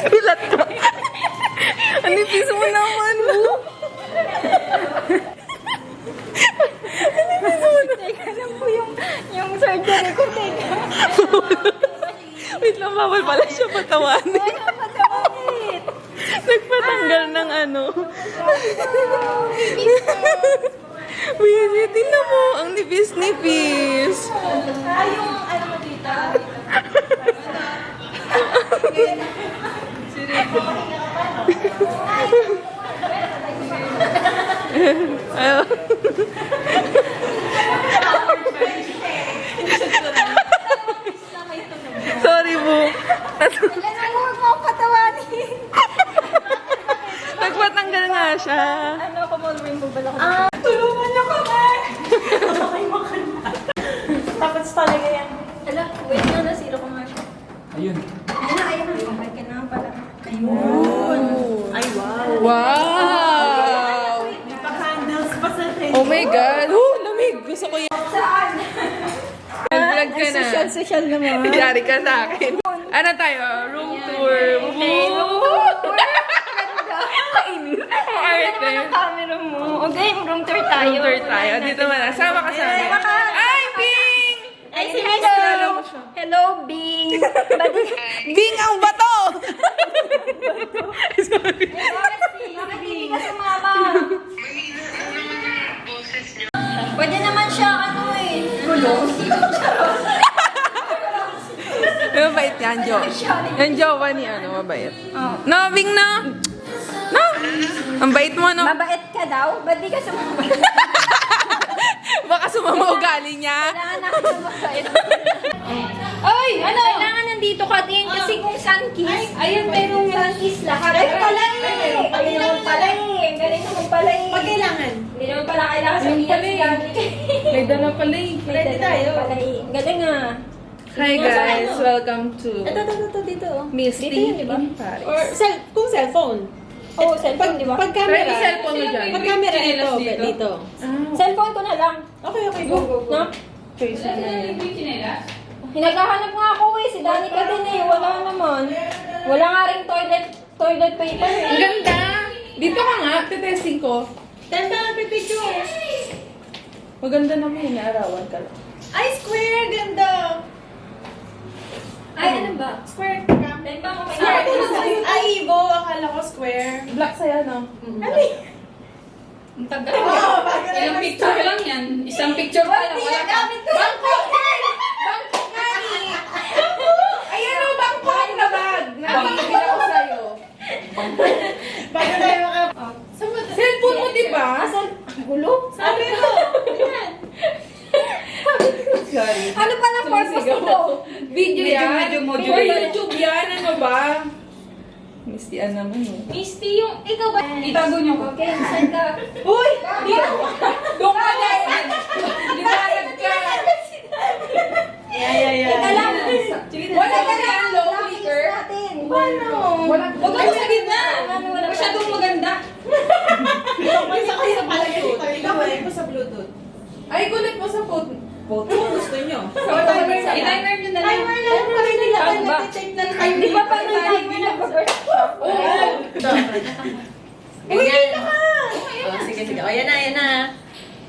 Bilat ka. Ang nipis mo naman. Teka lang po yung surgery ko, teka. Wait lang, bawal pala siya patawanin. Wala patawit. Nagpatanggal ng ano. Wait, tingnan mo. Ang nipis-nipis. Yung ano mo dito? Ayaw. Sorry po. Kailangan mo huwag mo patawanin. Nagpatanggal nga siya. Ano ako mo rin po bala ko? Tulungan niyo kami! Tapos talaga yan. Ala, wait na, nasiro ko nga siya. Ayun. Ayun na. Ay, kailangan pala. Ayun. Ay, wow. Wow! Nagpa-candles pa sa tayo. Oh my God! Oh, lamig! Gusto ko yan. Saan? Nag-vlog ka na. Social naman. Yari ka sa akin. Ano tayo? Room tour. Arte. Camera mo. Okay, room tour tayo. Room tour tayo. Dito man. Sama ka sa akin. Ay, Bing! Ay, hello! Hello, Bing! Bing ang bato! Sorry. Bakit hindi ka sumama? Pwede naman siya, ano eh. Gulong? Mabait yan, Jo. Yan, jowa ni ano, mabait. Oh. No, Bing na! No! Ang bait mo, no? Mabait ka daw? Ba't di ka sumama? Baka sumama ugali niya. Kailangan natin na mabait. Ay, ano? Kailangan nandito ka din kasi kung sunkiss. Ayun, merong sunkiss lahat. Ay, pala eh. Ay, naman pala eh. Ang galing naman pala eh. Pag kailangan. Hindi naman pala kailangan sabihan. May dala pala eh. Ready tayo. Pala eh. Ang galing ah. Hi guys, welcome to Ito, dito. Misty Dito yun, di ba? in Paris. Or kung cellphone. Oo, cellphone, di ba? Pag camera. Try cellphone mo dyan. Pag camera, ito. Dito. Cellphone ko na lang. Okay, go. No? Tracy na yan. Hinaghahanap nga ako eh. Si Dani ka din eh. Wala naman. Wala nga rin toilet paper eh. Ang ganda! Dito ka nga, tetesting ko. Tanda na pipicture. Maganda naman yun, naarawan ka lang. Ay, square. Ganda. Ay, ano ba? Square. Dahil ba ako may Square. Ay, Ivo. Akala ko square. Black saya, no? Ang tagal. Oh, bagay na Ilang picture lang yan. Isang picture pa lang. Hindi Wala na ka. gamit ko. Bangkok nga ni! Ayan o, bangkok na bag! Nabibigyan ako sa'yo. Bago tayo maka... Cellphone mo, di ba? Gulo? Sabi ko. Ayan. Sorry. Ano pala purpose nito? Video yan. Medyo For YouTube yan. Ano ba? Misty Ann naman eh. Misty yung... Ikaw ba? Itago niyo ko. Okay, saan ka? Uy! Doon ka na eh! Liwanag ka! Teka lang. Wala ka na ang low clicker. Natin. Paano? Wala Huwag ka sa gitna. Ano, wala pa. Masyadong maganda. Isa kayo sa palagay dito. Ikaw ko sa Bluetooth. Ay, kulit mo sa phone. Kung gusto nyo. I-timer nyo na lang. Timer lang. Para nila Saan ba? nag-check na Di ba pa nang timer nag-burst shop? Uy, dito ka! Oh, sige. O, yan na.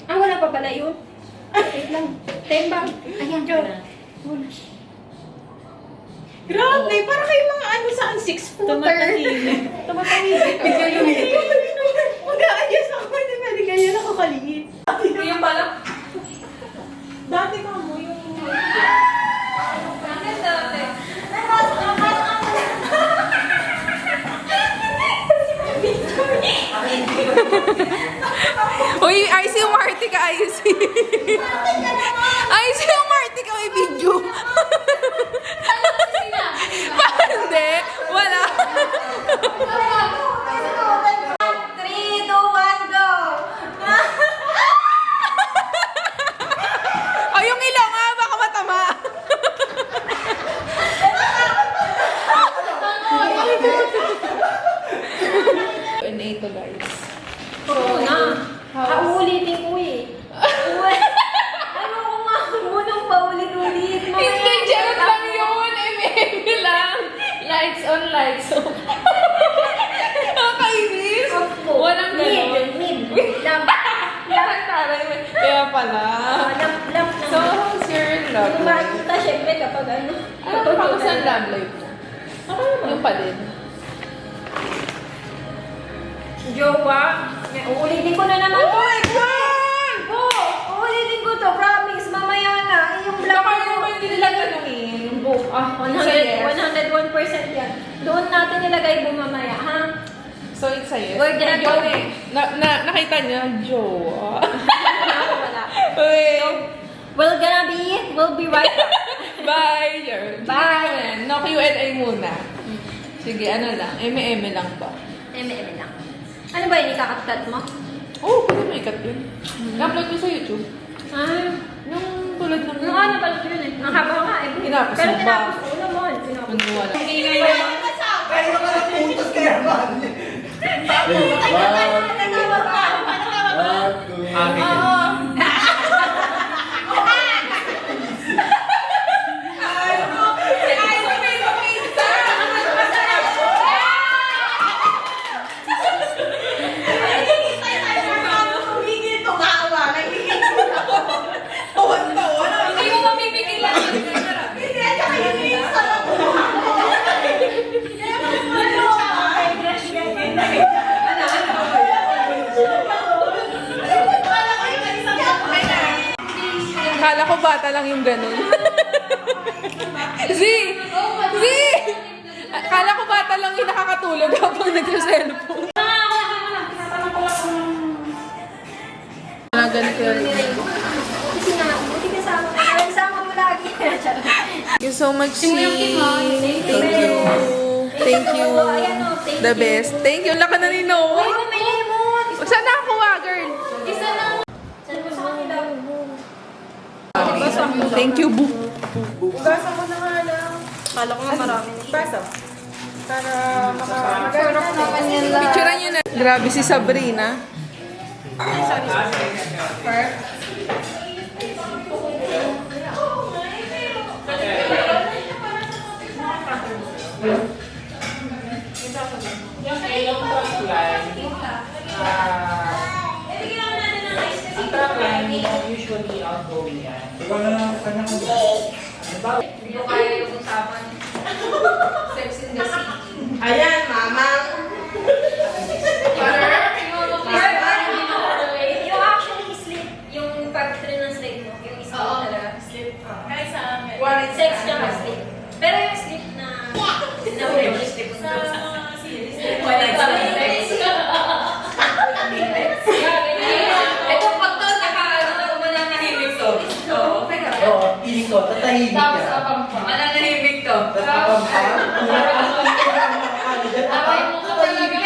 Ah, wala pa pala yun. Wait lang. Tembang. Ayan. Grabe, para kayo mga ano saan 6-footer. Tumatahimik. Mag-aayos ako. Hindi pwede ganyan ako kaliit. Yung pala. Dati ka mo yung... Uy, IC Marty ka, IC. IC Marty ka, may video. Hindi, wala. 3, 2, 1, go! O, yung ilong nga, baka matama. Q&A to, guys. Oo na. Uulitin ko eh. Ano lights on, lights off. Nakakainis. Walang ganon. Mid. Lamp. Kaya pala. Lamp So, how's your love Kung life? makikita, syempre, kapag ano. Ano pa ko sa love life mo? Yung pa din. Jowa. Uulitin ko na naman to eh. Uulitin ko to. Promise. Mamaya na. Yung vlog Baka ko. naman hindi nila tanungin. Ah, Sa yes. 101% yan. Doon natin nilagay mamaya, ha? So, it's a yes. We're gonna do Jowa. it. Nakita niya, Jowa. Wala. Wait. We'll be right back. Bye, Jer. Bye. No Q&A muna. Sige, ano lang. Eme lang ba? Eme lang. Ano ba yun? Ikakat-cut mo? Oo, pwede may ikat yun. Na-upload ko sa YouTube. Ah, Yung tulad ng... ano nga napalot yun eh. Ang haba nga eh. Tinapos Pero mo ba? tinapos ko naman. Tinapos ko. Wala. Kaya ka na putos kaya man. Hindi mo mapipigilan. Akala ko bata lang yung ganun. Zee! Zee! Akala ko bata lang yung nakakatulog habang nag-cellphone. Ganito yun. Kasi nga, buti kasama mo. Parang sama mo lagi. Thank you so much, Zee. Thank you. Thank you. Ayan o, thank The you. best. Thank you. Laka na ni Noah. Uy, may lemon. Saan nakakuha, girl? Isa lang. Saan mo sa kanila? Thank you, Boo. Basa mo na nga lang. Kala ko nga marami na. Basa. Para makarap naman yan lang. Picturean nyo na. Grabe si Sabrina. Ayan, mamang. Yung actually slip, yung pag-train ng slip mo, yung slip talaga. Slip. Sex niya ka slip. Pero yung slip na... Na slip mo. Ito pag to, mananahimik to. Oo, teka. Oo, piling ko, tatahimik Tapos ka. kapampa. Mananahimik to. Tatapang pa. Taway mo ka talaga.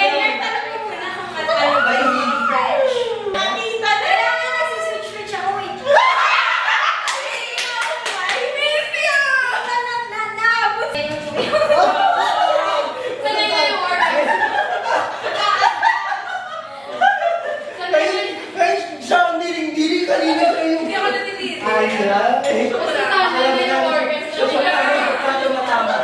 Nakita na lang na nagsuswitch ako eh. Naabot. Sanay na yung order. Sanay na yung... Ay, siya ang diling-diling kanina siya yung... Hindi ako natitiri. Ay, grabe. Kasi sanay na yung order. Siya pala ang matama.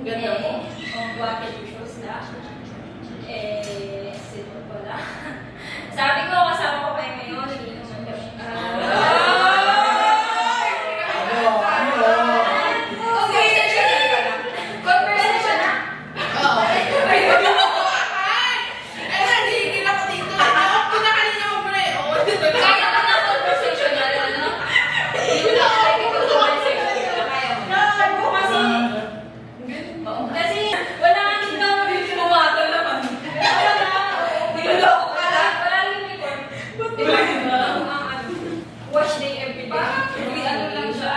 Ganda mo. What can you choose na? Sino pala? Sabi ko, kasama ko kayo ngayon, hindi naman kami. Conversation na? Kaya ka na conversation na, ano? Hindi ko na kaya ikaw conversation. Kaya mo. Kasi wala nga din na Pumato naman. Niloloko ka lang. Wala rin uniform. Wash day every day. Ano lang siya?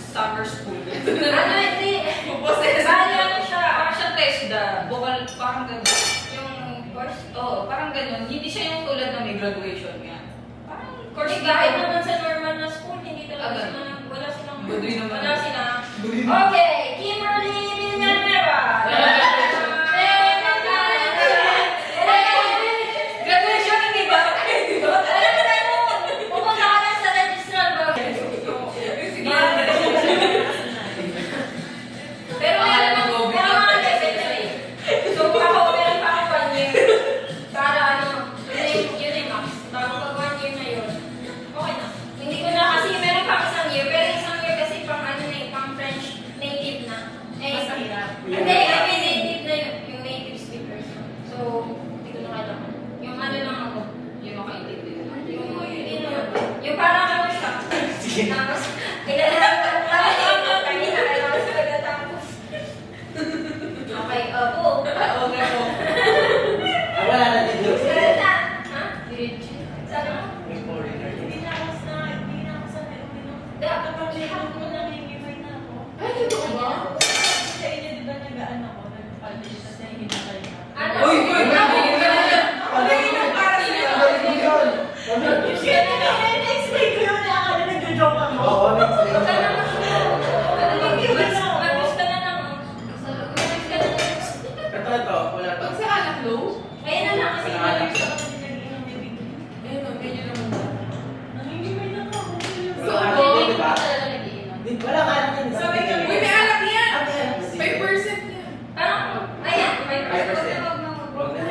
Summer school. Ano hindi? Bali ano siya? Parang siya TESDA. Bukal, parang gano'n. Yung course, oo, parang gano'n. Hindi siya yung tulad na may graduation nga. Parang course Kasi kahit naman sa normal na school, hindi talaga Ah, sila, wala silang, Budoy naman. wala silang. Okay, Kimberly Villanueva. Graduation, hindi ba? Pupunta ka lang sa registrar ba? Sige. Pero Akala meron mo, pero mga level na eh. So ako, meron pa ako 1 year. Para ano, yun yung max. Bago pag 1 year na yun, okay na. Hindi ko na kasi meron pa ako isang year, pero isang year kasi pang ano na eh, pang French native na. Mas hirap. Hindi, I mean native na yung native speakers. So, hindi ko na kailangan. Yung ano lang ako, Yung makaintindi. yung parang ano siya. Tapos, kailangan ko kanina, kailangan ko pagkatapos. Okay, po. Oo, nga po. Wala na din doon. Ha? Sabi mo? May foreigner. Hindi na ako sa uminom. Dapat Kapag hapon ko na nangingimay na ako. Ay, totoo ba? Sa inyo, di ba nagaan ako? Nag-college kasi hinatay na. Ano? Uy, uy, grabe ka na yan. Explain ko yun. Akala nag-joke ako. Oo, next day. Huwag ka na mag-use ka na lang. Mag-use ka na lang. Ito, wala to. Pag sa anak, no? Kaya na lang kasi Wala. years ako. Ayun, ang ganyan naman. Nangingimay na ako. Wala Oo, ka din, di ba? talaga nag-iinom. Wala ka din. Sabi ko, Uy, may alak yan! Ano yan? 5% yan. Parang, ayan, may 5%. Huwag na,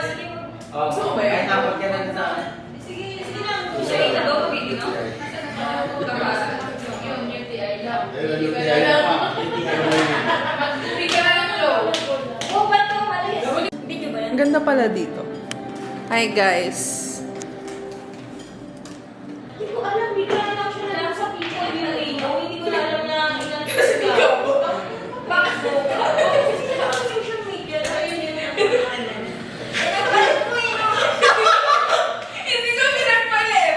sige, wag. Oh, Gusto mo ba yan? kahit tapos ka na sa... Sige lang. Siya yung nagawa, video, no? Yung UTI lang. Mag-free ka na ng low. Oh, ba't ka umalis? Video ba yan? Ang ganda pala dito. Hi guys. Hindi ko alam, bigla na lang siya na lang sa people yung ilaw. Hindi ko na alam na ilan ka. Bakit mo? Kasi sila ang social media. Ayun yun yung pangalan. Eh, nagpalit mo yun. Hindi ko pinagpalit.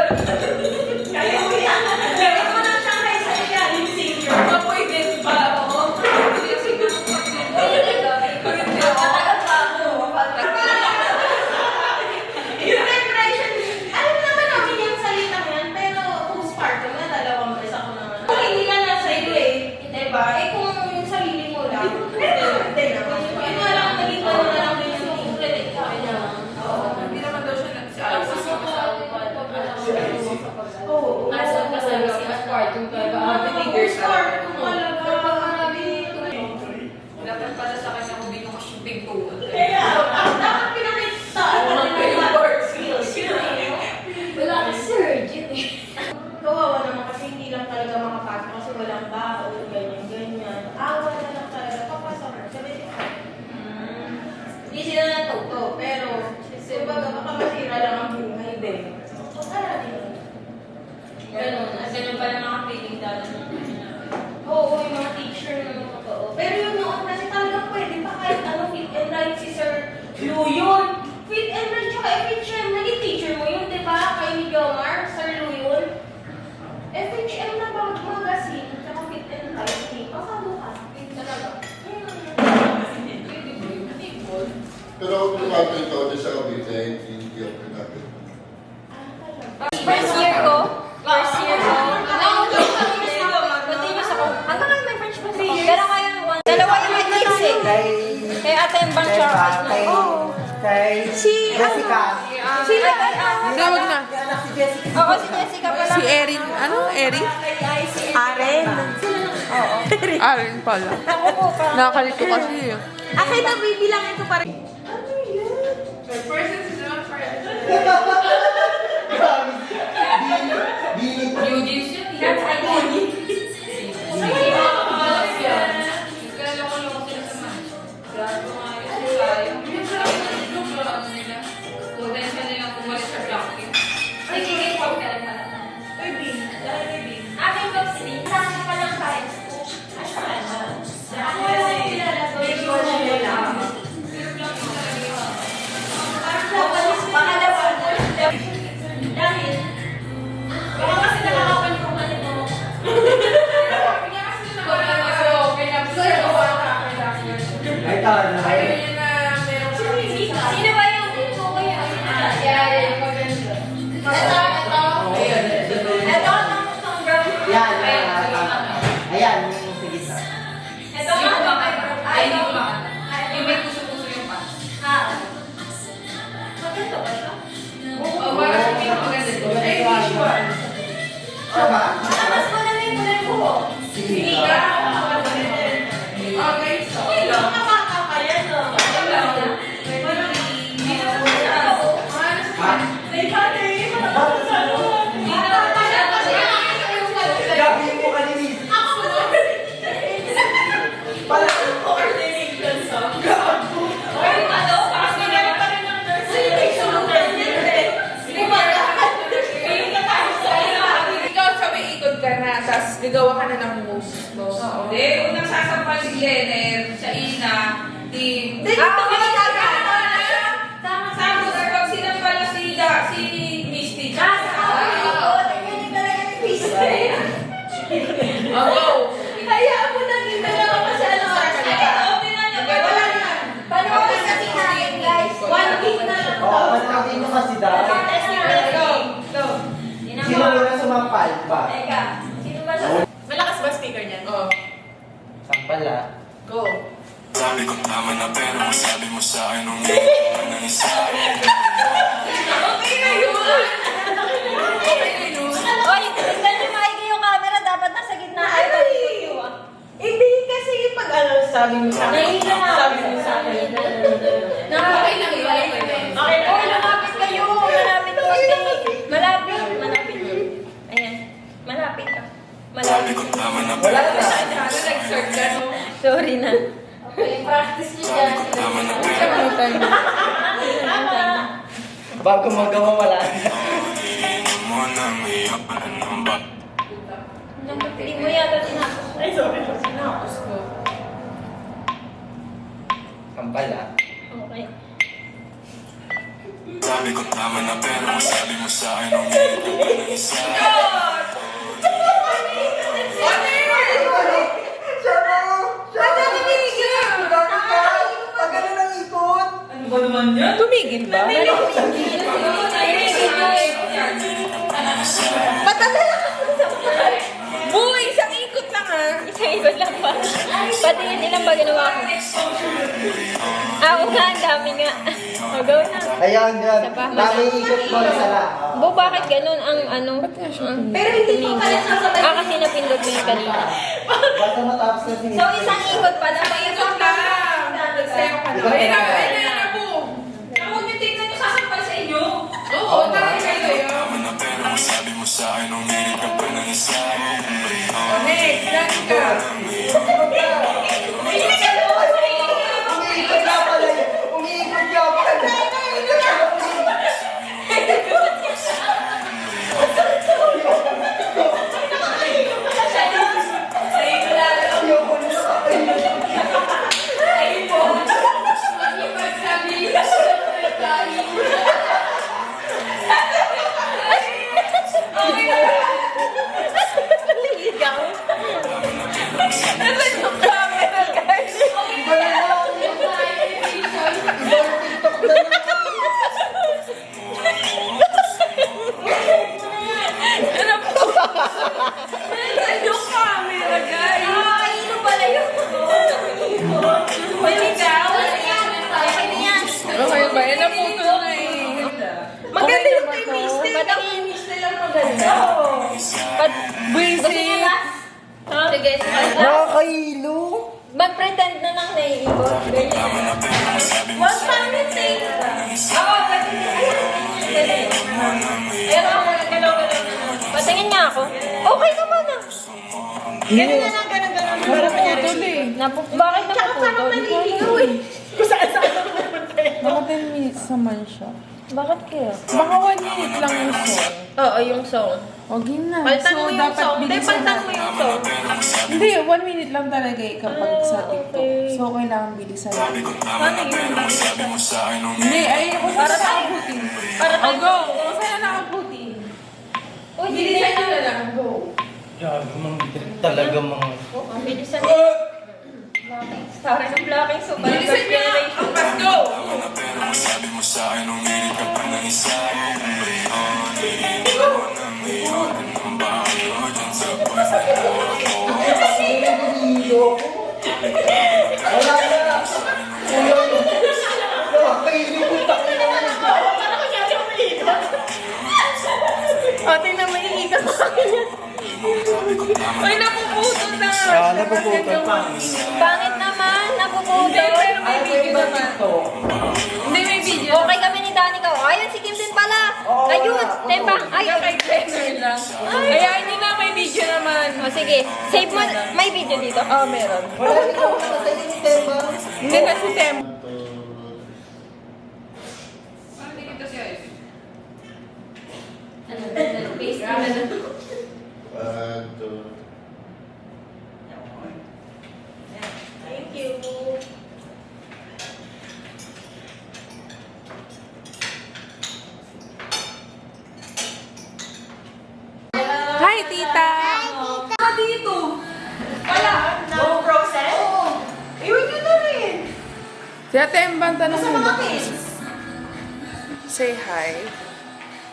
Kaya mo yan. Kaya mo na siya kay sa iya. Yung senior. Apoy din ba ako? Kasi Uy, hindi ka. Matagal pa ako. Yung depression, alam naman namin yung salitang yan, pero postpartum na, 2 beses ako naman. Kung hindi ka nasa iyo eh, diba? Eh kung yung sarili mo lang, hindi naman. Yun nga lang, naging ano na lang din yung complete ka kanya. hindi naman daw siya nagsialis. Oo. Nasa kasal si postpartum ka ba? 3 years ka. Postpartum talaga. Dapat pala sa kanya kung binukas yung pintuan. Kaya, dapat pinakitaan natin yung work skills. Wala ka surgeon eh. Kawawa naman kasi hindi lang talaga makapasok kasi walang baon, ganyan-ganyan. Awa na lang talaga. Papasok ka. Sabi ko, hindi sila natuto, pero kumbaga baka masira lang ang buhay din. So, tara din. Ganun. Ganun pala mga-feeling dati ng Oo, yung mga teacher na mga totoo. Pero yung noon kasi talaga pwede pa kahit ano fit and right si Sir Lu yun. Fit and right tsaka FHM. Naging teacher mo yun, di ba? Kay Miguel Mar, Sir Lu yun. FHM na magazine, tsaka fit and right. Pasado ka. Talaga. Pero kung kumapit ikaw din sa Cavite, hindi ako pinapit. First year ko. Continuous ako. Hanggang ngayon may French class ako. Pero ngayon, dalawa yung may kids eh. Kaya ate yung bang siya. Kay... Kay Jessica. Sila Hindi, wag na. May anak si Jessica. Oo, si Jessica pala. Si Erin. Ano? Erin? Aren. Oo. Aaron pala. Ako po pa. Nakakalito kasi. Akin na bibilangin ko pa rin. New jeans yun. That's iconic. Kaloko-loko sila sa match. Gago nga yun. Sayang. Ano nila? Potential nilang kumalit sa blocking. Ay, kikip ko ka lang pala. Aking box din. Saan ka pa lang kahit? Ako yung nilalagay ko na lang. Pangalawa. Dahil, baka kasi nakakapan yung ano mo. Ay, tara. Sino ba yung ko kaya? Ito, ang brown. Yan. Ayan, yung sa gitna. Ito, Yung ang makata. Ay, hindi ko makata. Yung may puso-puso yung pants. Maganda ba siya? Oh, parang hindi ko maganda doon. Ay, visual. Siya ba? Mas maganda yung kulay buhok. Sige ka. Okay, so. Hindi ko makaka pa yan, no? Ha? May pati, malapit sa loob. Gabi mo kanilis. Pala. Coordination song. Ay, ano? Parang ginagawa pa rin ng nurse. Ay, sulutan yun eh. Hindi ba? Ayun na tayo sa Ikaw sa may ikot ka na, tapos gagawa ka na ng moves mo. Hindi, unang sasampal si Jenner, sa Ina, team. Hindi, Ah, may okay, talaga. tama. Tapos pag sinampal na si Misty. Oh, go. Hayaan mo nang hindi na ako sa ano. Wala na. Panoorin kasi natin, guys. 1 week na lang to. Oo, panawin mo kasi daw. Contest ni Wrestling. Sino muna sumampal pa? Teka, sino ba siya? Malakas ba speaker niyan? Oh. Sampal ah. Go. Sabi ko tama na pero sabi mo sa akin nung hindi ko nang isa. Okay na yun. Okay na yun. Oy, tignan niyo maigi yung camera. Dapat nasa gitna kayo. Hindi kasi pag ano, sabi mo sa akin. Nahihila nga. Sabi mo sa akin. Okay lang yun. Okay, oh, malapit kayo. Malapit konti. Malapit. Malapit. Ayan. Malapit ka. Sabi ko Malapit. tama na Wala pero na. Sana nag-search ka, no? Sorry na. Okay, practice niyo sabi ko tama na pero Bago magawa wala na. hindi mo nang iyakan ng ba. Hindi mo yata tinapos. Ay, sorry. Sinapos ko. Sampal ah. Okay. Sabi ko tama na pero sabi mo sa akin nung hindi ko nang isa. Tumigil ba? Boy, isang ikot lang ah. Isang ikot lang pa. Pati yun ilang ba ginawa ko? Oo nga, ang dami nga. O, gawin na. Ayun yun. Sa bahay. Dami ikot mo sa la. Bo, bakit ganun ang ano? Pero hindi pa pala sasabay. Kasi napindot mo yung kanina. Basta matapos na sinis. So, isang ikot pa. Dapat Ikot lang. Nagsayo ka na. Ayun na, ayun na, na po. Ako, titignan nyo sasampal sa inyo. Oo, tayo kayo yun. Tama na pero sabi mo sa akin nung hindi ka pa nang isa. Next, dance ka. Umiikot nga pala yun. Umiikot nga pala. Ayoko na. Nasaan yung camera, guys? Sige, sige. Nakakahilo. Mag-pretend na lang naiibot. Tama na pero masabi mo One minute eh. Ako, Ayan ako, galaw-galaw na. Patingin niya ako. Okay naman ah. Ganun na lang, ganun. Para Napuputol eh. Bakit nakaputol? Naliligaw eh. Kung saan-saan ako pupunta eh. Baka 10 minutes naman siya. Bakit kaya? Baka 1 minute lang yung song. Oo, yung song. Huwag yun na. Paltan mo yung dapat song. Hindi, bilisan paltan mo natin. yung song. Hindi, 1 minute lang talaga eh kapag sa TikTok. okay. So, kailangan bilisan Sabi natin. ko tama na pero masabi mo sa akin nung Hindi, ayun ako Para sa tayo. nakaputi. Para O, tayo. go! O, saan nakaputi? Uy, Bilisan nyo na lang. Go. Grabe, mga trip talaga mga... Ang bilisan niya. Sorry ng blocking so bad. Bilisan nyo na! Let's go! tama na pero masabi mo sa akin nung hirit ka pa ng isa Ngayon, ikaw na ngayon Anong bakit ko dyan sa puso ko? Wala na! Nakakahilo po tayo naman. O, tingnan mo, iikot sa akin yan. Ay, napuputol na! Napuputol pa. Pangit naman, napuputol. Pero may video naman. Hindi, may video. Okay kami ni Danica. Ayun, si Kim din pala. Ayun, tembang. Ayun. Kay Glenn lang. Kaya hindi na may video naman. O sige, save mo. May video dito. Oh, meron. Wala rin ako sa tema. Hindi na si Tem. Parang hindi kita si Ice. Ano, paste na lang. 1, 2. Thank you. Hi, tita! Hi, dito! No process? Iwan nyo na rin. Si Ate Emban, tanong Sa mo mga ba? kids. Say hi.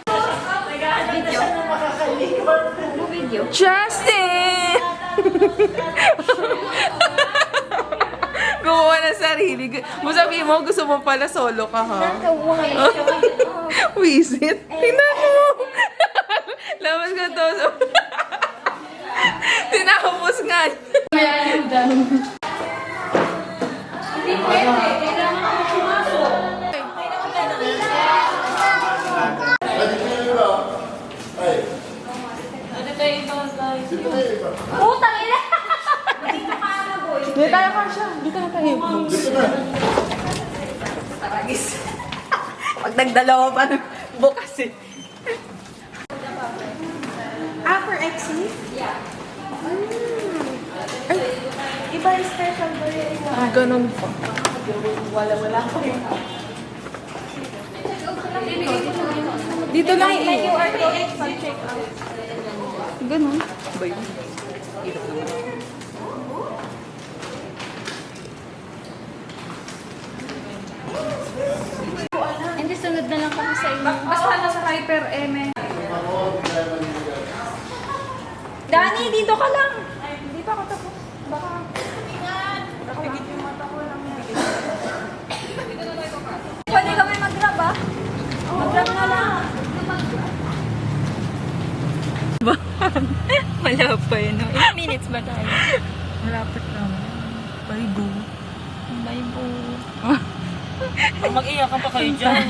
Naghahanap na siya ng makakaliwan. Video. Justin! Gumawa ng sarili. Mo sabihin mo, gusto mo pala solo ka, ha? Nakaway. Wisit. Tingnan mo. Labas ka to. Tinapos nga. Hindi pwede. Kailangan ako pumasok. Ay, dito na yun ah. Ay, Ano tayo iba, guys? dito na yun ah. Putang ina! Dito ka na, boy. Hindi tayo kasha. Dito na tayo. Dito na. Pag nagdalawa pa ng bukas eh. For XC? Yeah. Iba yung special ba yun? Ganun po. Wala pa yun. Dito lang May eh. QR code. Check out. Ganun. Ba yun? Hindi, sunod na lang kami sa inyo. Basta nasa Hyper M eh. Dani, dito ka lang. Hindi pa ako tapos. Baka. Pwede kami mag-grab ah. Mag-grab na lang. Wala pa yun. No? Ilang minutes ba tayo? Malapit naman. Bye, boo. Bye po. Mag-iyak ka pa kayo dyan.